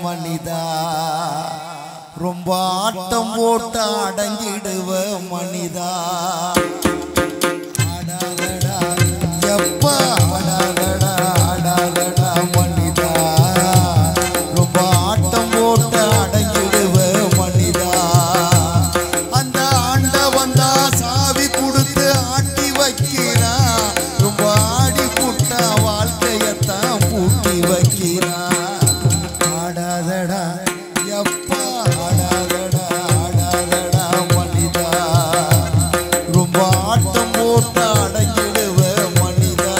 மனிதா ரொம்ப ஆட்டம் போட்டு அடங்கிடுவ மனிதா ஆடாதடா எப்பா ஆடாதடா ஆடாதடா மனிதா ரொம்ப ஆட்டம் போட்டு அடங்கிடுவ மனிதா அந்த ஆண்ட வந்தா சாவி கொடுத்து ஆட்டி வைக்கிறா ரொம்ப ஆடி புட்டா வாழ்க்கையத்தான் பூட்டி வைக்கிறா ஆடாதடா எப்பா ஆடாதடா ஆடாதடா மனிதா ரொம்ப ஆட்டம் போட்டு அடங்கிடுவ மனிதா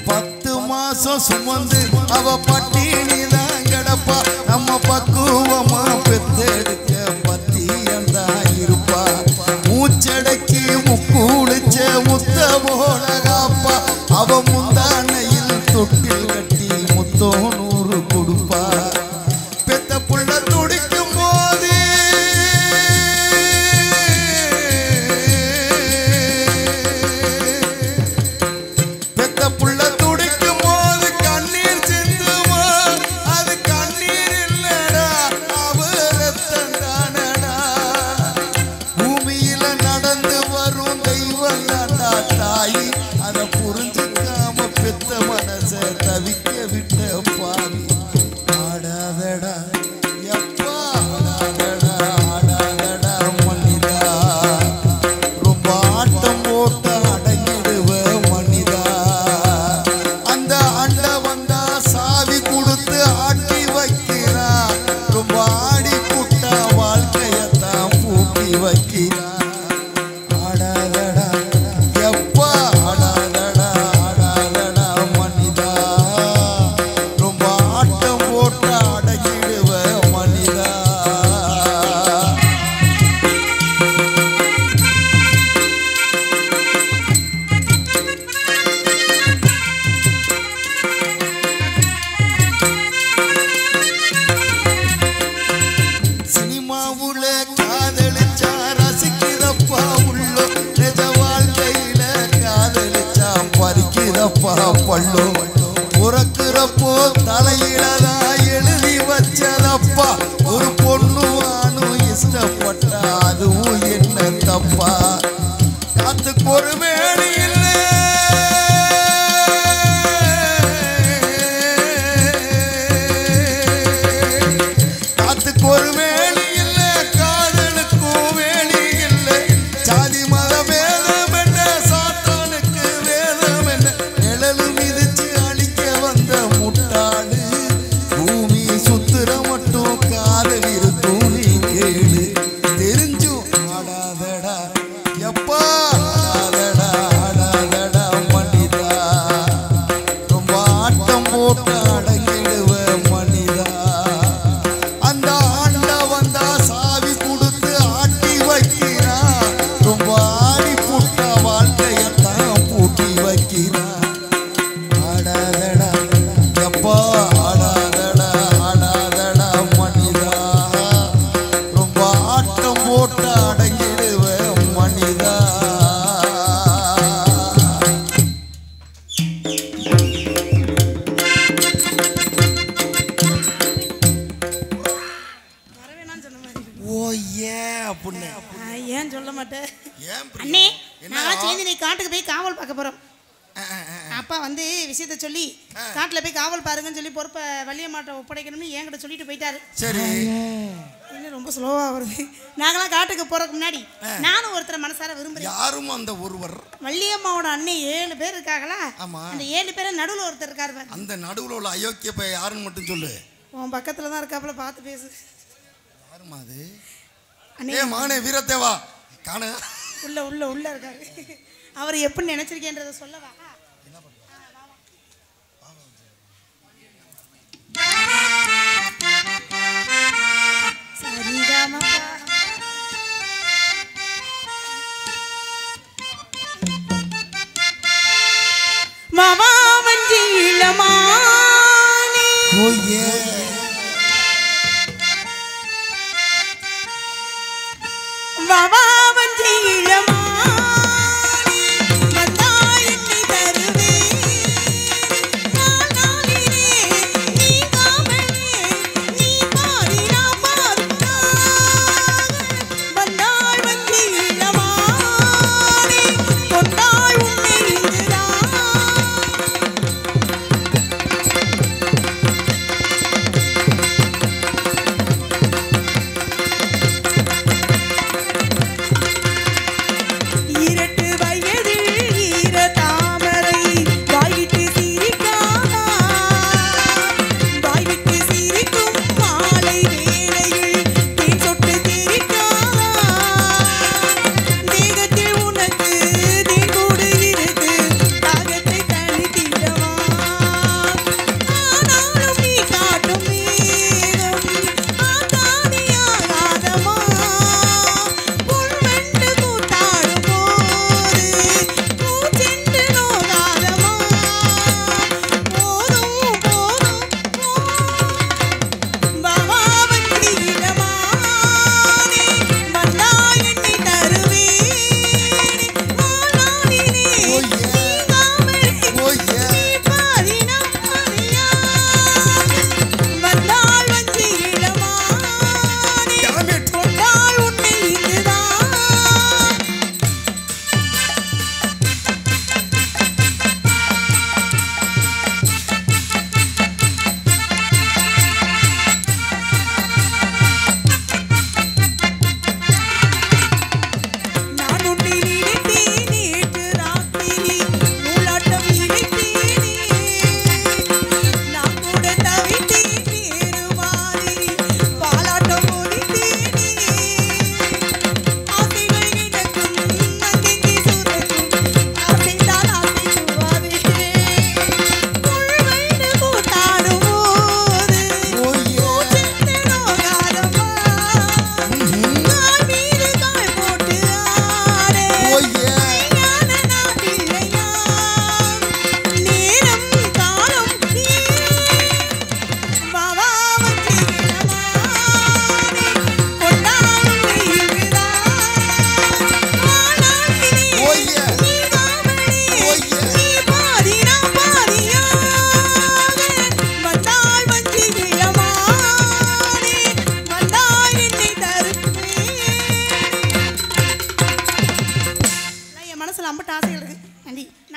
10 மாசம் சுமந்து அவ பட்டினிதான் கிடப்பா நம்ம பக்குவமா பெத்தெடுக்க பத்தியந்தா இருப்பா மூச்சடக்கி முக்குளிச்ச முத்த போல காப்பா அவ முந்தானையில் தொட்டில் கட்டி முத்தோ 100 கொடுப்பா பெத்த புள்ள துடிக்கும் போது பெத்த புள்ள துடிக்கும் போது கண்ணீர் சிந்துமா அது கண்ணீர் இல்லடா அவ ரத்தம் தானடா பூமியில நடந்து வரும் தெய்வம் தாண்டா தாயி அதை புரிஞ்சுக்காம பெத்த மனச தவிக்க விட்ட பாவி ஆடாதடா எப்பா ஆடாதடா ஆடாதடா மனிதா ரொம்ப ஆட்டம் போட்டு அடங்கிடுவ மனிதா அந்த அண்ட வந்தா சாவி கொடுத்து ஆட்டி வைக்கிறா ரொம்ப ஆடி புட்டா வாழ்க்கையத்தான் பூட்டி வைக்கிறா ஆடாதடா எப்பா ஆடாதடா ஆடாதடா மனிதா ரொம்ப ஆட்டம் போட்டு அடங்கிடுவ மனிதா சினிமாவுல காதலிச்சா ரசிக்கிறப்பா உள்ளோ நிஜ வாழ்க்கையில காதலிச்சா பறிக்கிறப்பா பள்ளோ உறக்குறப்போ தலையிலதா எழுதி வச்சதப்பா ஒரு பொண்ணு ஆணும் இஷ்டப்பட்டா அதுவும் என்ன தப்பா காத்துக்கு ஒரு வேடி இல்லை காத்துக்கு ஒரு வேலி இல்லை காதலுக்கும் வேலி இல்லை ஜாதி மத வேதம் என்ன சாத்தானுக்கு வேதம் என்ன நிழலு மிதிச்சு அழிக்க வந்த முட்டாடு பூமி சுத்துற மட்டும் காதல் இருக்கும் நீ கேளு தெரிஞ்சும் ஆடாதடா எப்பா ஆடாதடா ஆடாதடா மனிதா ரொம்ப ஆட்டம் போட்டு அடங்கிடுவ மனிதா அந்த ஆண்ட வந்தா சாவி கொடுத்து ஆட்டி வைக்கிறா ரொம்ப ஆடி புட்டா வாழ்க்கையத்தான் பூட்டி வைக்கிறா ஆடாதடா எப்பா ஆடாதடா ஆடாதடா மனிதா ரொம்ப ஆட்டம் போட்டு அடங்கிடுவ மனிதா வரவேணான்னு சொன்ன மாதிரி ஓ ஏன் அப்படின்னு ஏன் சொல்ல மாட்டேன் ஏன் பிரியா? அண்ணே என்ன நான் சேர்ந்து நீ காட்டுக்கு போய் காவல் பார்க்க போறோம் அப்பா வந்து விஷயத்த சொல்லி காட்டுல போய் காவல் பாருங்கன்னு சொல்லி பொறுப்பை வள்ளியம்மாட்ட ஒப்படைக்கணும்னு என்கிட்ட சொல்லிட்டு போயிட்டாரு சரி இன்னும் ரொம்ப ஸ்லோவா வருது நாங்களாம் காட்டுக்கு போறதுக்கு முன்னாடி நானும் ஒருத்தரை மனசார விரும்புறேன் யாரும் அந்த ஒருவர் வள்ளியம்மாவோட அண்ணன் 7 பேர் இருக்காங்களா ஆமா. அந்த 7 பேரை நடுவுல ஒருத்தர் இருக்காரு பாரு. அந்த நடுவுல உள்ள அயோக்கிய பையன் யாருன்னு மட்டும் சொல்லு உன் பக்கத்துல தான் இருக்காப்புல பார்த்து பேசு யாருமா அது அண்ணே ஏ மகனே வீரத்தேவா காண உள்ள உள்ள உள்ள இருக்காரு அவர் எப்படி நினைச்சிருக்கேன்றத சொல்லவா சரிதாமப்பா மாமா மஞ்சிலமானே ஓ ஏ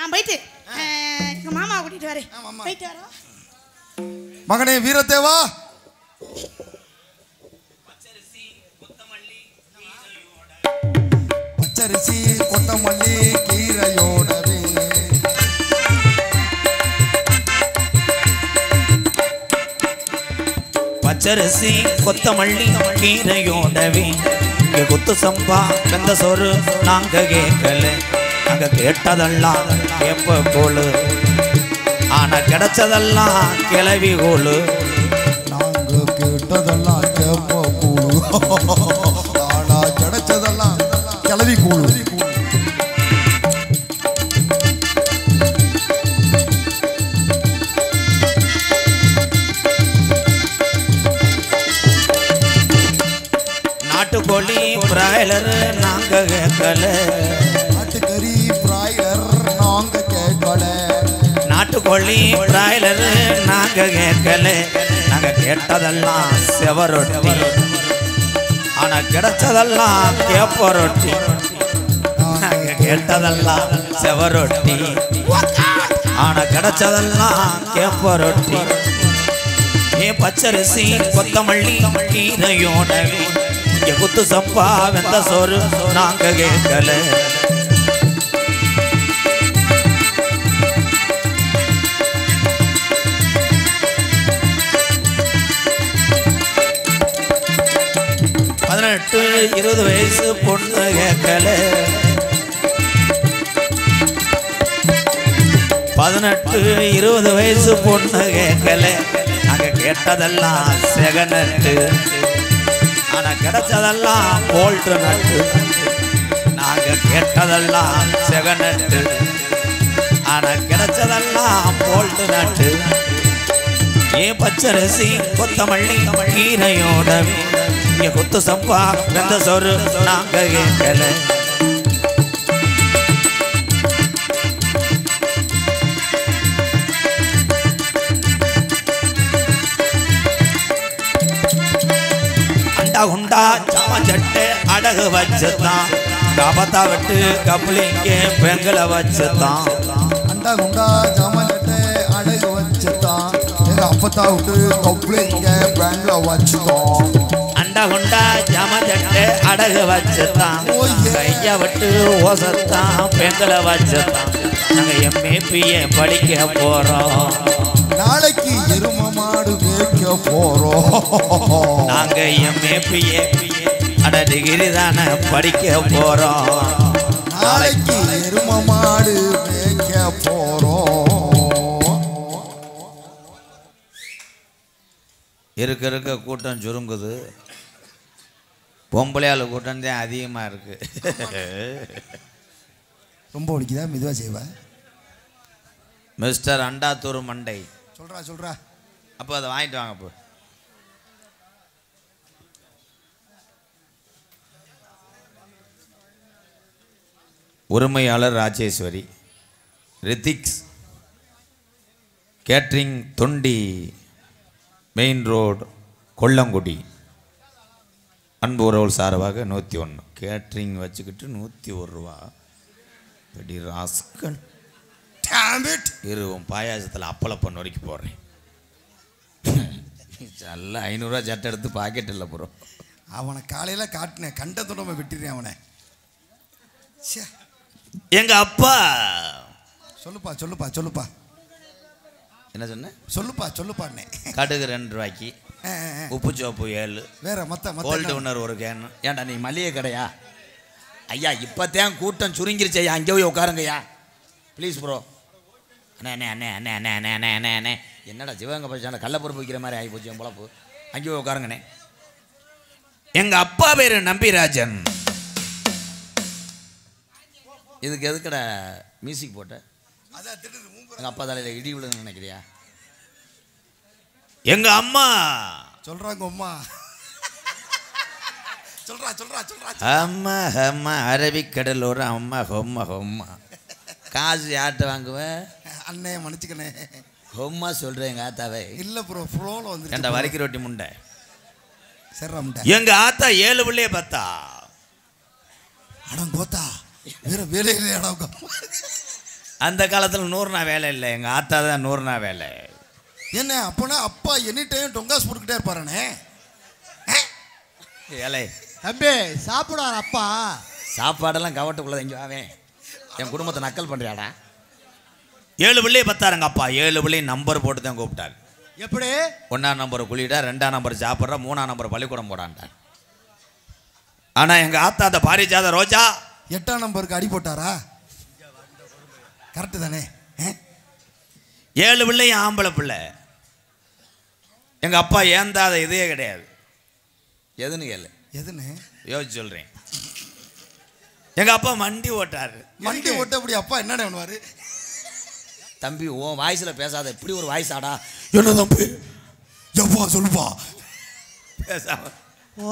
நான் போயிட்டு எங்க மாமாவை கூட்டிட்டு வரேன். ஆமா. போயிட்டு வரோம். மகனே வீரத்தேவா, பச்சரிசி கொத்தமல்லி கீரையோடவே பச்சரிசி கொத்தமல்லி கீரையோடவே இங்க குத்து சம்பா வெந்த சோறு நாங்க கேட்கல. நாங்க கேட்டதெல்லாம் கேப்ப கோளு, ஆனா கிடைச்சதெல்லாம் கிளவி கோளு. நாங்க கேட்டதெல்லாம் கேப்ப கூழு, ஆனா கிடைச்சதெல்லாம் கிளவி கூழு. நாட்டுக்கோழி பிராய்லர் நாங்க கேட்கல. நாட்டுக்கறி பிராய்லர் நாங்க கேட்கல. நாட்டுக்கோழி பிராய்லர் நாங்க கேட்கல. நாங்க கேட்டதெல்லாம் செவரொட்டி, ஆனா கிடைச்சதெல்லாம் கேப்ப ரொட்டி. நாங்க கேட்டதெல்லாம் செவரொட்டி, ஆனா கிடைச்சதெல்லாம் கேப்ப ரொட்டி. ஏ பச்சரிசி கொத்தமல்லி கீரையோடவே இங்க குத்து சம்பா வெந்த சோறு நாங்க கேட்கல. பதினெட்டு 20 வயசு பொண்ணு கேட்கல. 18 20 வயசு பொண்ணு கேட்கல. நாங்க கேட்டதெல்லாம் செகனட்டு, ஆனா கிடைச்சதெல்லாம் போல்ட் நட்டு. நாங்க கேட்டதெல்லாம் செகனட்டு, ஆனா கிடைச்சதெல்லாம் போல்ட் நட்டு. ஏன் பச்சரிசி கொத்தமல்லி கீரையோடவே இங்க குத்து சம்பா வெந்த சோறு நாங்க கேட்கல. உண்டா சமச்சட்டு அடகு வச்சுதான், கபத்தா விட்டு கப்ளிங்க பெங்கல வச்சுதான். அண்டா குண்டா ஜாமஞ்சட்டை அடகு வச்சுதான், எங்க அப்பத்தா விட்டு கப்ளிங்க பேங்க்ல வச்சுதான். அண்டா குண்டா சமச்சட்டு அடகு வச்சுதான், கைய விட்டு ஓசத்தான் பெங்கல வச்சுதான். நாங்க எம்ஏபிஏ படிக்க போறோம், நாளைக்கு எரும மாடு மேய்க்க போறோம். நாங்க எம்ஏபிஏ அட டிகிரி தானே படிக்க போறோம். நாளைக்கு எரும மாடு மேய்க்க போறோம். இருக்க இருக்க கூட்டம் சுருங்குது, பொம்பளையாள் கூட்டம் தான் அதிகமாக இருக்கு. ரொம்ப ஒழிக்குதா, மெதுவா செய்வா. மிஸ்டர் அண்டாத்தூர் மண்டை சொல்றா. அப்போ அதை வாங்கிட்டு வாங்க. இப்போ உரிமையாளர் Rajeshwari, Rithik's catering, Thondi main road, Kollangudi. அன்பு உறவுகள் சார்பாக 101 கேட்ரிங் வச்சுக்கிட்டு 101 ரூபா. படி ராஸ்கல் இருவும் பாயாசத்தில் அப்பளப்பண்ண வரைக்கும் போடுறேன். நல்ல 500 ரூபா சட்டை எடுத்து பாக்கெட் இல்லை ப்ரோ. அவனை காலையில் காட்டினேன், கண்டத்தோட விட்டுறேன் அவனை. எங்க அப்பா சொல்லுப்பா என்ன சொன்ன? சொல்லுப்பாண்ணே. கடுகு 2 ரூபாய்க்கு, உப்பு சோப்பு 7, வேற மொத்த கோல்டு வின்னர் 1 கேன். ஏன்டா நீ மளிகை கடையா? ஐயா இப்போத்தான் கூட்டம் சுருங்கிருச்சு ஐயா, அங்கே போய் உட்காருங்கய்யா ப்ளீஸ் ப்ரோ. அண்ணே அண்ணே அண்ணே அண்ணே அண்ணே அண்ணே அண்ணே அண்ணே அண்ணே என்னடா சிவகங்கை பச்சான கள்ளப்பருப்பு வைக்கிற மாதிரி ஆகி போச்சு என் பொழப்பு. அங்கே போய் உட்காருங்கண்ணே. எங்கள் அப்பா பேர் நம்பிராஜன். இதுக்கு எதுக்கடா மியூசிக் போட்ட? எங்கள் அப்பா தலையில் இடி விழுன்னு நினைக்கிறியா? எங்க அம்மா சொல்றாங்க அம்மா. சொல்றா. அம்மா அம்மா அரபிக்கடலோர அம்மா ஹொம்மா ஹொம்மா. காசு யார்கிட்ட வாங்குவேன்? அண்ணே மன்னிச்சுக்கண்ணே. ஹொம்மா சொல்கிறேன் எங்கள் ஆத்தாவே. இல்லை ப்ரோ, ஃப்ளோவில் வந்து என்கிட்ட வரிக்கி ரொட்டி முண்டை. சரிடா முண்டை. எங்கள் ஆத்தா 7 பிள்ளைய பார்த்தா. அடம் கோத்தா வேற வேலையிலே அடம். அந்த காலத்தில் 100 நாள் வேலை இல்லை, எங்கள் ஆத்தா தான் 100 நாள் வேலை. என்ன அப்போனா அப்பா எனி டைம் டொங்காஸ் போட்டுக்கிட்டே இருப்பாரானே? ஏலே தம்பி சாப்பிடுவார் அப்பா. சாப்பாடெல்லாம் கவட்டுக்குள்ளே இங்கே வாவேன். என் குடும்பத்தை நக்கல் பண்ணுறியாடா? 7 பிள்ளையை பத்தாருங்க அப்பா. 7 பிள்ளையும் நம்பர் போட்டு தான் கூப்பிட்டார். எப்படி? 1ஆம் நம்பர் குளிடா, 2ஆம் நம்பர் சாப்பிட்றா, 3ஆம் நம்பர் பள்ளிக்கூடம் போடான்ட்டார். ஆனால் எங்கள் ஆத்தா அந்த பாரிஜாத ரோஜா 8ஆம் நம்பருக்கு அடி போட்டாரா? கரெக்டு தானே? 7 பிள்ளையும் ஆம்பளை பிள்ளை. எங்கள் அப்பா ஏந்தாத இதே கிடையாது. எதுன்னு கேளு. எதுன்னு யோசிச்சு சொல்கிறேன். எங்கள் அப்பா மண்டி ஓட்டாரு. மண்டி ஓட்ட அப்படி அப்பா என்னடா பண்ணுவார்? தம்பி உன் வாய்ஸில் பேசாத, இப்படி ஒரு வாய்ஸ் ஆடா. என்ன தம்பி எவ்வா சொல்லுப்பா பேசாம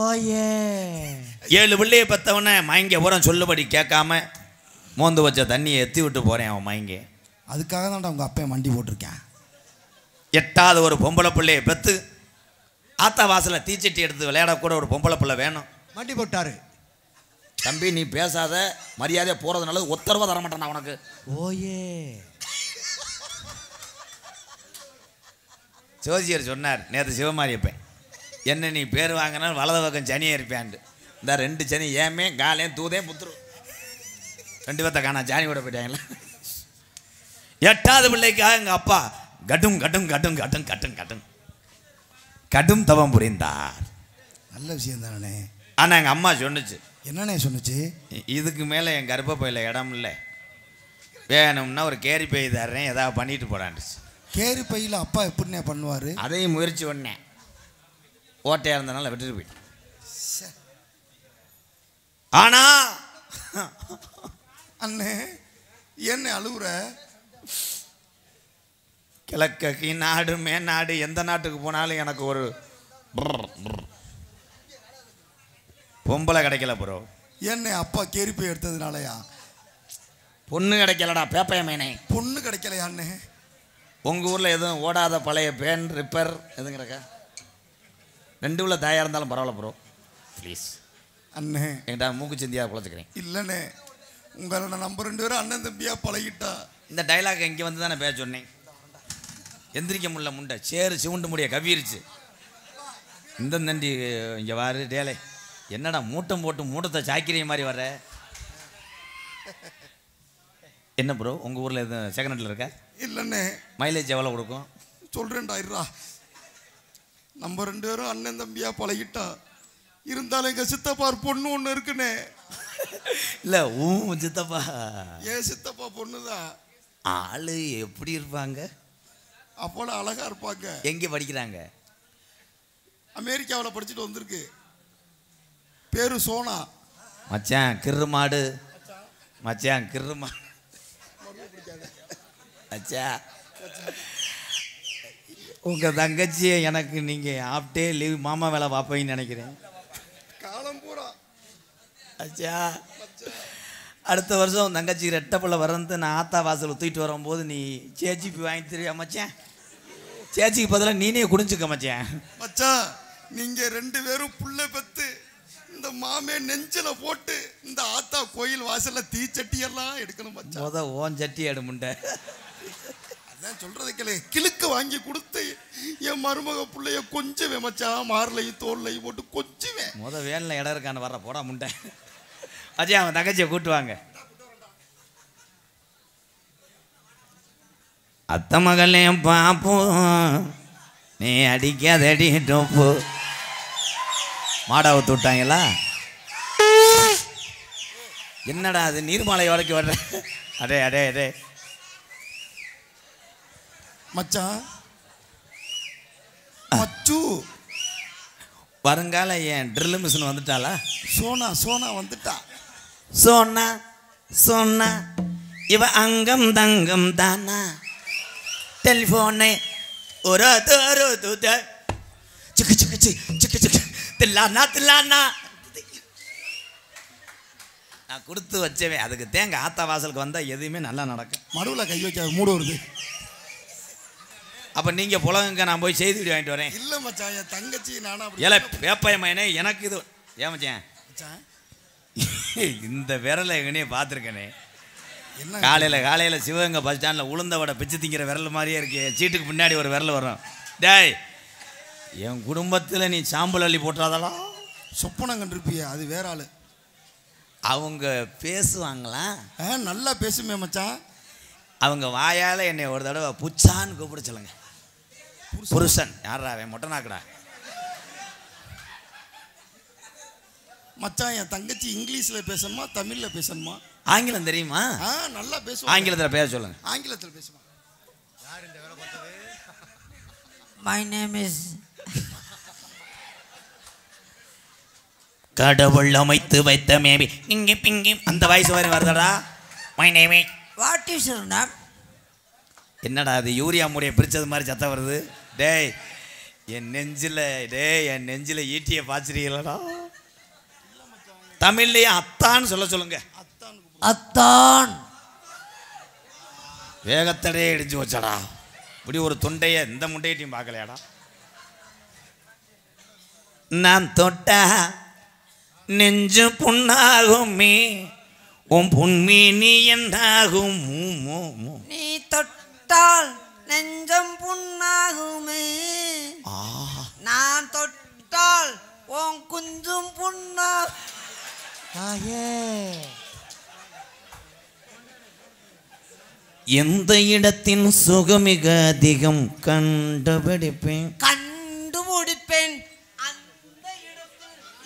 ஓயே 7 பிள்ளையை பற்றவொடனே மயங்க போகிறேன், சொல்லுபடி கேட்காம மோந்து வச்ச தண்ணியை எத்தி விட்டு போகிறேன் அவன் மயங்க. அதுக்காக தான்டா உங்கள் அப்பா மண்டி போட்டிருக்கேன். 8வது ஒரு பொம்பளை பிள்ளையை பெற்று ஆத்தா வாசலில் தீச்சட்டி எடுத்து விளையாடக்கூட ஒரு பொம்பளை பிள்ளை வேணும். மண்டி போட்டாரு. தம்பி நீ பேசாத, மரியாதையாக போகிறதுனால ஒத்தரவா தர மாட்டேன் உனக்கு. ஓயே ஜோசியர் சொன்னார் நேற்று சிவமாரியப்பன், என்ன நீ பேர் வாங்கினா வலது பக்கம் சனியாக இருப்பேன்ட்டு. இந்த 2 சனி ஏமே காலையும் தூதையும் புத்துரும். 2 பேர்த்த காணா ஜானி கூட போயிட்டாங்களா. 8வது பிள்ளைக்காக எங்கள் அப்பா கட்டும் கட்டும் கட்டும் கட்டும் கட்டும் கட்டும் கடும் தவம் புரிந்தார். நல்ல விஷயம் தானே. ஆனால் எங்கள் அம்மா சொன்னுச்சு, என்னண்ணே சொன்னுச்சு? இதுக்கு மேலே என் கர்ப்பப்பையில் இடம் இல்லை, வேணும்னா ஒரு கேரி பை தர்றேன், ஏதாவது பண்ணிட்டு போடான்டுச்சு. கேரி பையில் அப்பா எப்படிண்ணே பண்ணுவார்? அதையும் முயற்சி பண்ணேன், ஓட்டையாக இருந்தனால விட்டுட்டு போயிட்டேன். ஆனா அண்ணே என்ன அழுகுற? கிழக்கு நாடு மேநாடு எந்த நாட்டுக்கு போனாலும் எனக்கு ஒரு பொம்பளை கிடைக்கல ப்ரோ. என்ன அப்பா கேரி பை எடுத்ததுனாலயா? பொண்ணு கிடைக்கலடா பேப்பையமேனே. பொண்ணு கிடைக்கலையா அண்ணே? உங்கள் ஊரில் எதுவும் ஓடாத பழைய பேன் ரிப்பேர் எதுங்கிறக்கா? 2 உள்ள தாயாக இருந்தாலும் பரவாயில்ல ப்ரோ ப்ளீஸ். அண்ணே என்கிட்ட மூக்கு சிந்தியாக குழச்சிக்கிறேன். இல்லைண்ணே, உங்களை நம்ம 2 பேரும் அண்ணன் தம்பியாக பழகிட்டா. இந்த டைலாக் இங்கே வந்து தானே பேச சொன்னேன். எந்திரிக்க முடியல, முண்டை சேரு சிவுண்டு முடிய கவிருச்சு. இந்த நண்டி இங்கே வாரு டேலே, என்னடா மூட்டம் போட்டு மூட்டத்தை சாக்கிரிய மாதிரி வர்ற? என்ன ப்ரோ உங்கள் ஊரில் எதுவும் செகண்ட் ஹேண்டில் இருக்கா? இல்லைண்ணே. மைலேஜ் எவ்வளோ கொடுக்கும்? சொல்கிறேன்டா இருடா. நம்ம 2 பேரும் அண்ணன் தம்பியாக பழகிட்டா. இருந்தாலும் எங்கள் சித்தப்பார் பொண்ணு ஒன்று இருக்குண்ணே. இல்லை சித்தப்பா, ஏன் சித்தப்பா பொண்ணு தான். ஆளு எப்படி இருப்பாங்க? அப்போல அழகா இருப்பாங்க. எங்கே படிக்கிறாங்க? அமெரிக்காவில் படிச்சுட்டு வந்திருக்கு. பேரு சோனா. மச்சான் கிரு மாடு, மச்சான் கிரு மாடு. மச்சா உங்கள் தங்கச்சியை எனக்கு நீங்கள் ஆப்டே லீவ் மாமா வேலை பார்ப்பீங்கன்னு நினைக்கிறேன். காலம் பூரா அச்சா அடுத்த வருஷம் உன் தங்கச்சி ரெட்டை பிள்ளை வரந்து நான் ஆத்தா வாசல் தூக்கிட்டு வரும்போது நீ சேச்சிப்பி வாங்கி தருவியா மச்சான்? சேச்சிக்கு பதிலாக நீனே குடிஞ்சுக்க மச்சான். மச்சான் நீங்க 2 பேரும் புள்ள பெத்து இந்த மாமே நெஞ்சில போட்டு இந்த ஆத்தா கோயில் வாசல்ல தீச்சட்டி எல்லாம் எடுக்கணும் மச்சான். ஓன் சட்டி எடு முண்டை. அதான் சொல்றது கேளு. கிழுக்கு வாங்கி கொடுத்து என் மருமக பிள்ளைய கொஞ்சம் மச்சான், மார்லையும் தோல்லையும் போட்டு கொஞ்சுவேன். வேனில் இடம் இருக்கான்னு வர்ற போடா முண்டை. அஜய் அவன் தங்கச்சியை கூட்டுவாங்க. அத்த மகளையும் பாப்போம் நீ அடிக்காதடி டோப்பு. மாடாவை விட்டாங்களா? என்னடா அது நீர்மாலை வரைக்கும் வர்ற? அடே அடே அடே மச்சான் மச்சு வருங்கால என் ட்ரில் மிஷின் வந்துட்டாளா? சோனா சோனா வந்துட்டா. சொன்னா சொன்னா இவ அங்கம் தங்கம் தானா டெலிஃபோனை ஒரு தோறு தூத சிக்கு சிக்கு சிக்கு சிக்கு தில்லானா தில்லானா நான் கொடுத்து வச்சவேன். அதுக்கு தேங்க ஆத்தா வாசலுக்கு வந்தால் எதுவுமே நல்லா நடக்கும். மடுவில் கை வைக்க மூடு வருது. அப்போ நீங்கள் புலகுங்க, நான் போய் செய்தி வாங்கிட்டு வரேன். இல்லை மச்சான், என் தங்கச்சி நானா ஏல வேப்பயமையனே எனக்கு இது ஏன் மச்சான் மச்சான் இந்த விரலை எங்கனே பார்த்துருக்கனே. என்ன காலையில் சிவகங்கை பஸ் ஸ்டாண்டில் உளுந்த வடை பிச்சு திங்கிற விரல் மாதிரியே இருக்கு. சீட்டுக்கு பின்னாடி ஒரு விரல் வரும். டேய், என் குடும்பத்தில் நீ சாம்பல் அள்ளி போட்டுறாதடா. சொப்பனம் கண்டிருப்பிய, அது வேற ஆளு. அவங்க பேசுவாங்களா? நல்லா பேசுமே மச்சான். அவங்க வாயால் என்னை ஒரு தடவை புச்சான்னு கூப்பிட சொல்லுங்க. புருஷன் யாரா அவன்? மொட்டை நாக்கடா மச்சான். என் தங்கச்சி இங்கிலீஷ்ல பேசணுமா தமிழ்ல பேசணுமா? ஆங்கிலம் தெரியுமா? நல்லா பேசுவாங்க. ஆங்கிலத்தில் பேச சொல்லுங்க. ஆங்கிலத்தில் பேசுவாங்க. My name is கடவுள் அமைத்து வைத்த மேபி இங்கே பிங்கி அந்த வயசு வரை வருதடா. My நேமே. What is your name? என்னடா அது யூரியா மூடியை பிரித்தது மாதிரி சத்தம் வருது. டேய், என் நெஞ்சில் ஈட்டியை பாய்ச்சிருக்கீங்களா? தமிழ்லேயே அத்தான்னு சொல்லுங்க. அத்தான். வேகத்தடையே இடிச்சு வச்சடா. இப்படி ஒரு தொண்டையை இந்த முண்டையிட்டையும் பார்க்கலையாடா. நான் தொட்டா நெஞ்சு புண்ணாகுமே, உன் புன்மீனி என்னாகும். நீ தொட்டால் நெஞ்சம் புண்ணாகுமே, நான் தொட்டால் உன் குஞ்சும் புண்ணா. எந்த இடத்தின் சுகமிக அதிகம் கண்டுபிடிப்பேன். அந்த இடத்தில்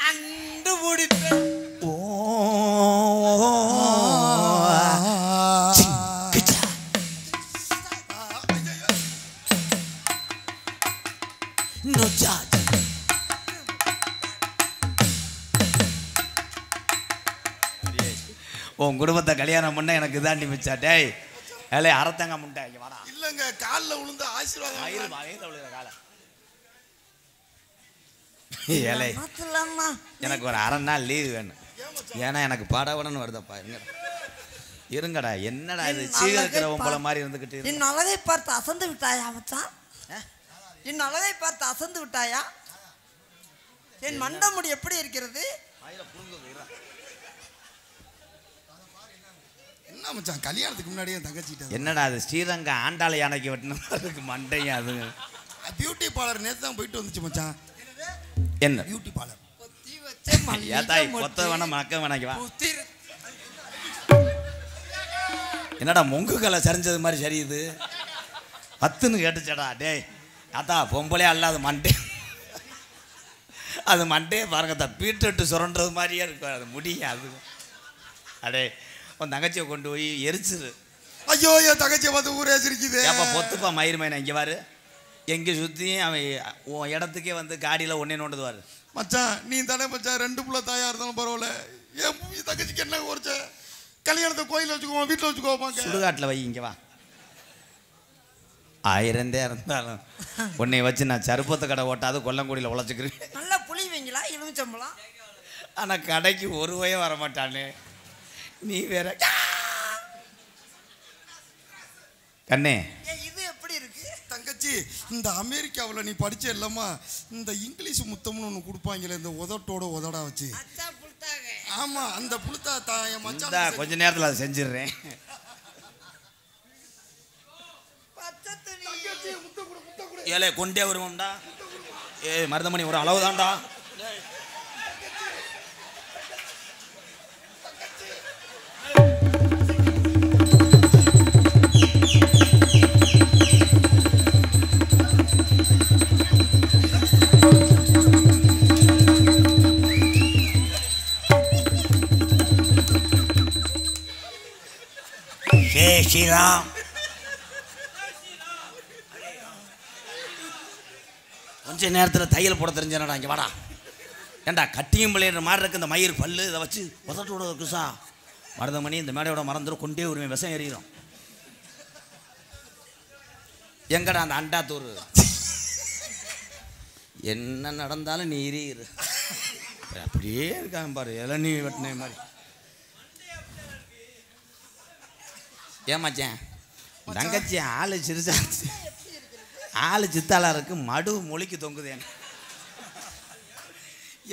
கண்டுபிடிப்பேன். ஓ உன் குடும்பத்தை கல்யாணம் பண்ண எனக்கு இதாண்டி மிச்சா. டேய், ஏலே அறத்தங்க முண்டை இங்க வாடா. இல்லங்க, கால்ல விழுந்து ஆசீர்வாதம். ஏலே, எனக்கு ஒரு அரை நாள் லீவு வேணும். ஏன்னா எனக்கு பாடவடன்னு வருதப்பா. இருங்கடா. என்னடா இது சீக்கிரம் போல மாதிரி இருந்துகிட்டு. என் அழகை பார்த்து அசந்து விட்டாயா மச்சான்? என் அழகை பார்த்து அசந்து விட்டாயா? என் மண்டமுடி எப்படி இருக்கிறது? என்ன மச்சான், கல்யாணத்துக்கு முன்னாடியே தங்கச்சிட்ட என்னடா அது ஸ்ரீரங்க ஆண்டாள யானைக்கு வெட்டின மாதிரி இருக்கு மண்டையா? அது பியூட்டி பார்லர் நேற்று தான் போயிட்டு வந்துச்சு மச்சான். என்ன பியூட்டி பார்லர்? ஏத்தாய் கொத்த வேணாம் மக்க வேணாங்க வா. என்னடா மொங்குகளை சரிஞ்சது மாதிரி சரியுது. 10ன்னு கேட்டுச்சடா. டேய் அத்தா பொம்பளே அல்ல, அது மண்டே. அது மண்டே பாருங்கத்தா, பீட்டு சுரண்டுறது மாதிரியே இருக்கும். அது முடியும் அது. அடே, உன் தங்கச்சியை கொண்டு போய் எரிச்சிரு. ஐயோ, என் தங்கச்சியை பார்த்து ஊரே சிரிக்குது. ஏப்பா பொத்துப்பா மயிர் மைனா இங்கே வாரு. எங்கே சுற்றியும் அவன் உன் இடத்துக்கே வந்து காடியில் ஒன்னே நோண்டுதுவார். மச்சான், நீ தானே மச்சான் 2 புள்ள தாயா இருந்தாலும் பரவாயில்ல. என் தங்கச்சிக்கு என்ன குறைச்ச? கல்யாணத்தை கோயில் வச்சுக்கோ, வீட்டில் வச்சுக்கோமா? சுடுகாட்டில் வை. இங்கே வா. 1000 இருந்தாலும் உன்னை வச்சு நான் சருப்பத்தை கடை ஓட்டாது கொல்லங்குடியில் உழைச்சிக்கிறேன். நல்லா புளி வைங்களா எலுமிச்சம்பளம்? ஆனால் கடைக்கு ஒரு வய வரமாட்டானே நீ வேற. கண்ணே, இது எப்படி இருக்கு தங்கச்சி? இந்த அமெரிக்காவில் நீ படிச்ச இல்லம்மா, இந்த இங்கிலீஷ் முத்தம்னு ஒன்று கொடுப்பாங்களே, இந்த உதட்டோட உதடா வச்சு. ஆமா, அந்த புளுத்தா என் மச்சான் கொஞ்ச நேரத்தில் அதை செஞ்சிடுறேன். ஏலே கொண்டே வருவோம்டா. மருதமணி ஒரு அளவு தான்டா. ஸ்ரீராம், கொஞ்ச நேரத்தில் தையல் போட தெரிஞ்சனடா. இங்கே வாடா. ஏண்டா கட்டியும் பிள்ளைன்ற மாதிரி இருக்கு இந்த மயிர் பல்லு. இதை வச்சு உதட்டோட இருக்குசா மருதமணி இந்த மேடையோட மறந்துடும். கொண்டே உரிமை விஷம் எறிகிறோம். எங்கடா அந்த அண்டாத்தூர்? என்ன நடந்தாலும் நீ இரு. அப்படியே இருக்காங்க பாரு, இளநீ வெட்டின மாதிரி. ஏமாச்சேன் தங்கச்சி ஆளு சிரிச்சாச்சு. ஆளு சித்தாளா இருக்கு, மடு மொழிக்கு தொங்குது.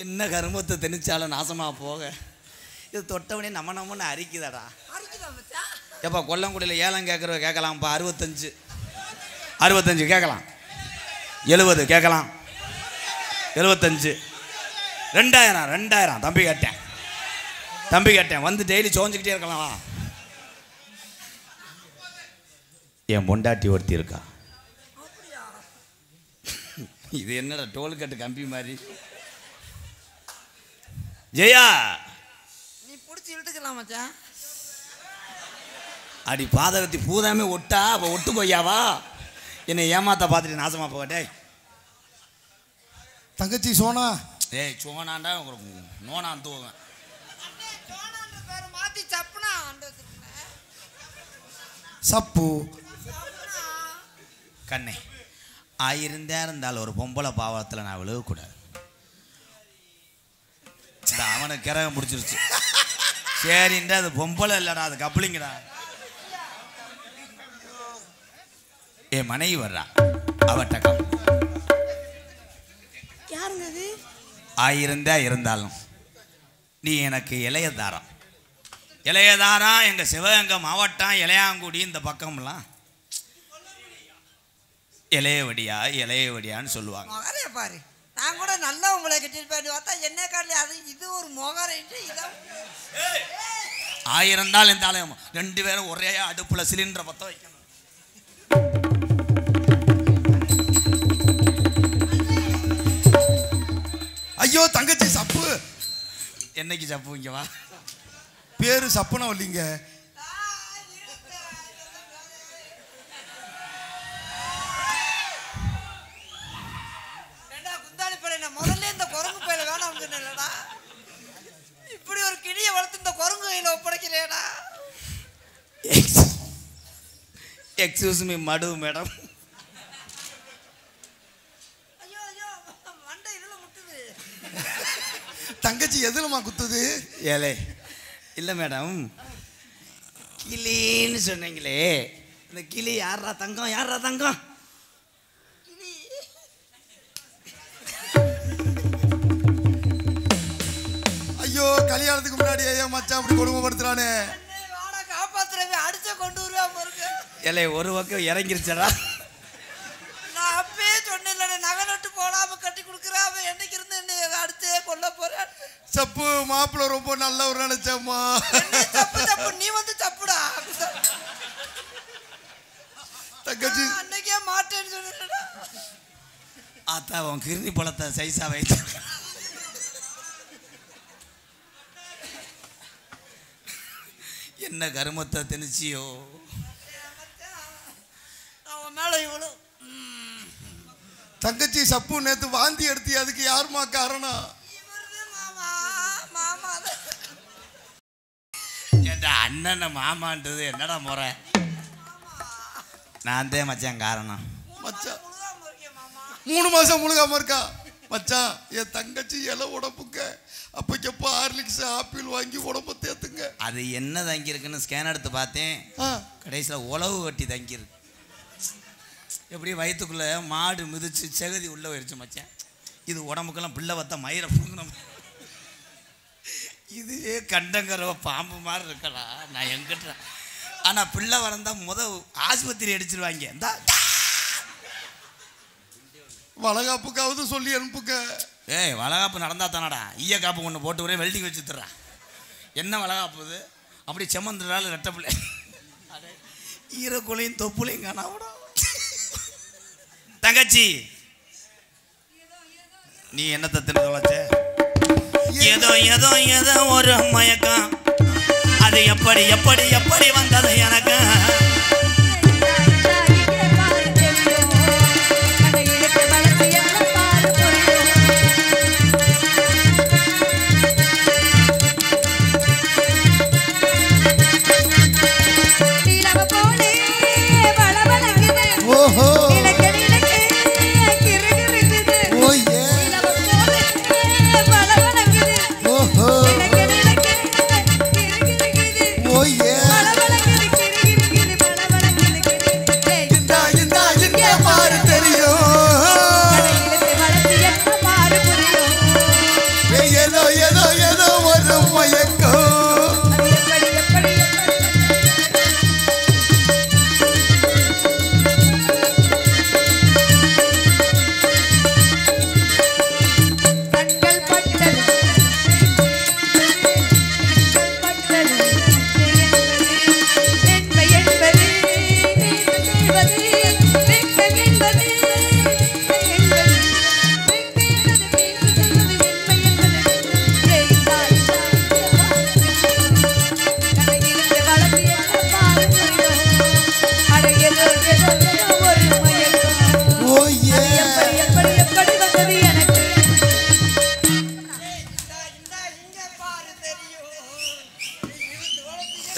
என்ன கருமத்தை திணிச்சாலும் நாசமா போக இது தொட்டவனே நம்மன்னு அரிக்குதாடா. எப்போ கொல்லங்குடியில் ஏலம் கேட்குற கேட்கலாம்ப்பா 65 கேட்கலாம் 70 கேட்கலாம் 75 2000 தம்பி கேட்டேன் வந்து டெய்லி சோஞ்சிக்கிட்டே இருக்கலாம். என் பொண்டாட்டி ஒருத்தி இருக்கா. இது என்னடா டோல்கட்டு கம்பி மாதிரி. ஜெயா நீ பிடிச்சி இழுத்துக்கலாம் மச்சான். அடி பாதகத்தி பூதாமே ஒட்டா அப்போ ஒட்டு கொய்யாவா என்னை ஏமாத்த பார்த்துட்டு நாசமா போகட்டே. தங்கச்சி சோனா. ஏய் சோனாண்டா நோனான் தூவேன். மாத்தி சப்புனா சப்பு கண்ணே இருந்தாலும் ஒரு பொம்பளை பாவத்தில் நான் விழுகக்கூடாது. அவனுக்கு கிரகம் முடிச்சிருச்சு. சரிண்டா அது பொம்பளை இல்லைடா அது கப்பலிங்கடா. என் மனைவி வர்றா அவட்ட யாருங்க அது? இருந்தாலும் நீ எனக்கு இளையதாரம் எங்கள் சிவகங்கை மாவட்டம் இளையாங்குடி இந்த பக்கம்லாம் இளையவடியான்னு சொல்லுவாங்க. மொகரைய பாரு. நான் கூட நல்லா உங்களை கட்டிட்டு போயிட்டு பார்த்தா என்ன காட்டில் அது இது ஒரு மொகரை. இருந்தாலும் 2 பேரும் ஒரே அடுப்புல சிலிண்டரை பற்ற வைக்கணும். ஐயோ தங்கச்சி சப்பு. என்னைக்கு சப்பு இங்க வா. பேரு சப்புனா இல்லைங்க. குந்தாணி பழைய முதல்ல இந்த குரங்கு பயில வேணாம் இல்லடா. இப்படி ஒரு கிளியை வளர்த்து இந்த குரங்கு கையில ஒப்படைக்கிறேடா. எக்ஸ்கியூஸ் மீ மடு மேடம். தங்கச்சி எதுலமா குத்துது? ஏலே இல்லை மேடம் கிளின்னு சொன்னீங்களே இந்த கிளி யாரா தங்கம்? ஐயோ கல்யாணத்துக்கு முன்னாடி ஐயா மச்சான் அப்படி கொடுமைப்படுத்துறானே. காப்பாத்துறவே அடிச்ச கொண்டு வருவாம இருக்கு. ஏலே ஒரு பக்கம் இறங்கிருச்சடா. நான் அப்பயே சொன்னேன் நகை நட்டு போடாம கட்டி கொடுக்குறாம என்னைக்கு இருந்து என்ன அடிச்சே கொல்ல போறேன். சப்பு மாப்பிள்ள ரொம்ப நல்லவர் நினைச்சம்மா. சப்பு நீ வந்து சப்புடா. தங்கச்சி அன்னைக்கே மாட்டேன்னு சொன்னேன்டா. ஆத்தா உன் கிருணி பழத்தை சைஸா வைத்து என்ன கருமத்தை திணிச்சியோ. அவன் மேல இவ்வளவு. தங்கச்சி சப்பு நேத்து வாந்தி எடுத்து அதுக்கு யாருமா காரணம்? ஏண்டா அண்ணனை மாமான்றது என்னடா முறை? நான் தான் மச்சான் காரணம். மச்சான் 3 மாசம் முழுகாம இருக்கா மச்சான். என் தங்கச்சி இலை உடம்புங்க அப்பக்கப்போ ஹார்லிக்ஸ் ஆப்பிள் வாங்கி உடம்பு தேத்துங்க. அது என்ன தங்கியிருக்குன்னு ஸ்கேன் எடுத்து பார்த்தேன். கடைசியில் உழவு கட்டி தங்கியிருக்கு. எப்படி வயிற்றுக்குள்ளே மாடு மிதிச்சு செகதி உள்ளே போயிடுச்சு மச்சான். இது உடம்புக்கெல்லாம் பிள்ளை வத்த மயிரை பூங்கணும். இதுவே கண்டங்கரவ பாம்பு மாதிரி இருக்கடா. நான் எங்கிட்ட ஆனால் பிள்ளை வளர்ந்தா ஆஸ்பத்திரி அடிச்சிருவாங்க. இந்த வளகாப்புக்காவது சொல்லி அனுப்புங்க. ஏய் வளகாப்பு நடந்தா தானடா. ஈய காப்பு ஒன்று போட்டு ஒரே வெல்டிங் வச்சு தர்றா. என்ன வளகாப்பு இது? அப்படி செம்மந்துறாள் ரெட்ட பிள்ளை ஈரக்குலையும் தொப்புலையும் காணாவிடும். தங்கச்சி நீ என்னத்தை தின்னு தொலைச்ச? ஏதோ ஒரு மயக்கம். அது எப்படி வந்தது எனக்கு?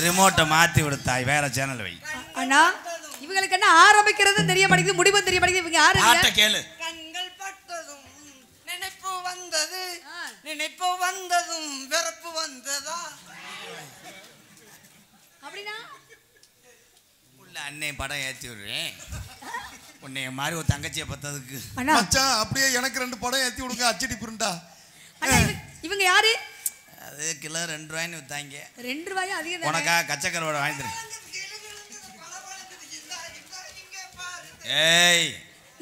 ரிமோட்டை மாத்தி விடுத்தாய், வேற சேனல் வை. அண்ணா இவங்களுக்கு என்ன ஆரம்பிக்கிறது தெரிய மாட்டேங்குது, முடிவு தெரிய மாட்டேங்குது. இவங்க யாரு? பாட்ட கேளு. கண்கள் பட்டதும் நினைப்பு வந்தது, நினைப்பு வந்ததும் வெறுப்பு வந்ததா? அப்படின்னா உள்ள அன்னை படம் ஏத்தி விடுறேன். உன்னைய மாதிரி ஒரு தங்கச்சியை பத்ததுக்கு. அண்ணா மச்சான் அப்படியே எனக்கு 2 படம் ஏத்தி விடுங்க, அச்சடி புருண்டா. அண்ணா இவங்க யாரு? அது கிலோ 2 ரூபாய்ன்னு வித்தாங்க. 2 ரூபாயா? அதிகம் தானே. உனக்கா கச்சக்கரோட வாங்கிட்டு. ஏய்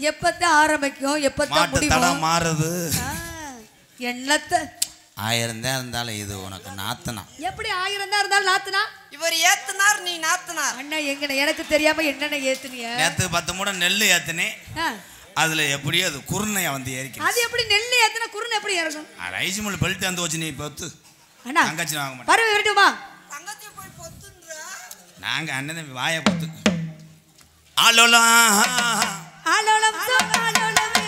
எப்பத்தான் ஆரம்பிக்கும், எப்பத்தான் மாட்டு முடியும்? தடம் மாறுது. என்னத்த 1000 தான் இருந்தாலும் இது உனக்கு நாத்தனா. எப்படி 1000 தான் இருந்தாலும் நாத்துனா? இவர் ஏத்துனார், நீ நாத்துனார். அண்ணா எங்கன எனக்கு தெரியாம என்னென்ன ஏத்துனிய? நேத்து 10 மூடை நெல் ஏத்துனேன். அதுல எப்படியோ அது குருணையா வந்து ஏறிக்கு. அது எப்படி நெல் ஏத்துனா குருணை எப்படி இறங்கும்? ரைஸ் மில் பெல்ட் வந்து வச்சு நீ பத்து. அண்ணா தங்கச்சி வாங்க மாட்டேன். பரவ விரட்டுமா? தங்கச்சி போய் பொத்துன்றா. நாங்க அண்ணன் தம்பி வாயை பொத்து. ஆலோலம் ஆலோலம் ஆலோலமே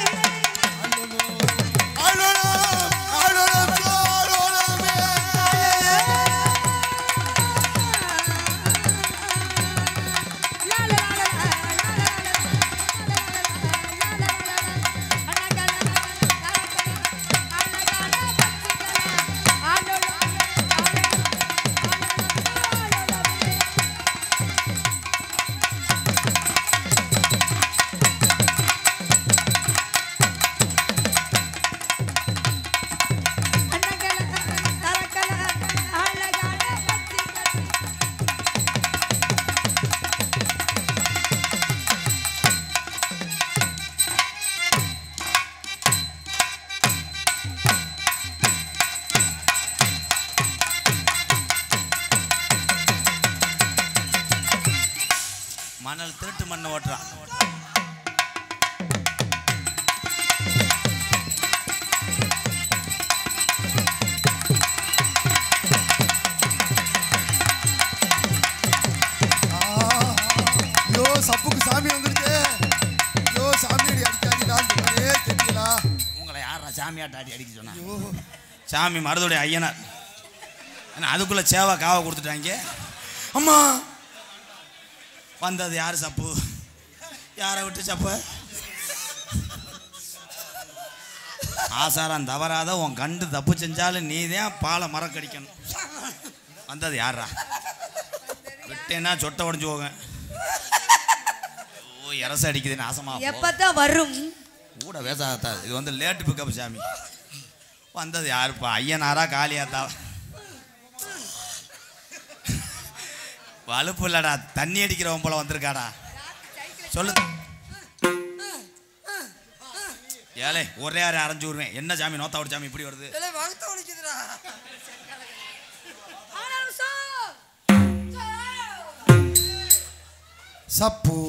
மணல் திருட்டு மண்ணை ஓட்டுறான். சப்புக்கு சாமி வந்துருச்சு. சாமி அடிக்காதீங்களா? தெரியல. உங்களை யாரா சாமியாட்ட அடிக்க சொன்னா? சாமி மருதுடைய ஐயனார். அதுக்குள்ள சேவா காவை கொடுத்துட்டாங்க. அம்மா வந்தது யாரு சப்பு? யாரை விட்டு சப்பு? ஆசாரம் தவறாத உன் கண்டு தப்பு செஞ்சாலும் நீ தான் பாலை மரக்கடிக்கணும். வந்தது யாரா? விட்டேன்னா சொட்டை உடஞ்சு போக. ஓ இரச அடிக்குதுன்னு ஆசமா. எப்பதான் வரும்? கூட பேசாதா. இது வந்து லேட்டு பிக்கப் சாமி. வந்தது யாருப்பா? ஐயனாரா காளியாத்தா? வலுப்பு இல்லடா, தண்ணி அடிக்கிறவன் போல வந்திருக்காடா. சொல்லு. ஏலே ஒரே யாரை அரைஞ்சு விடுவேன். என்ன சாமி நோத்தாவோட சாமி இப்படி வருது? வகுத்த ஒழிக்குதுடா. சப்பு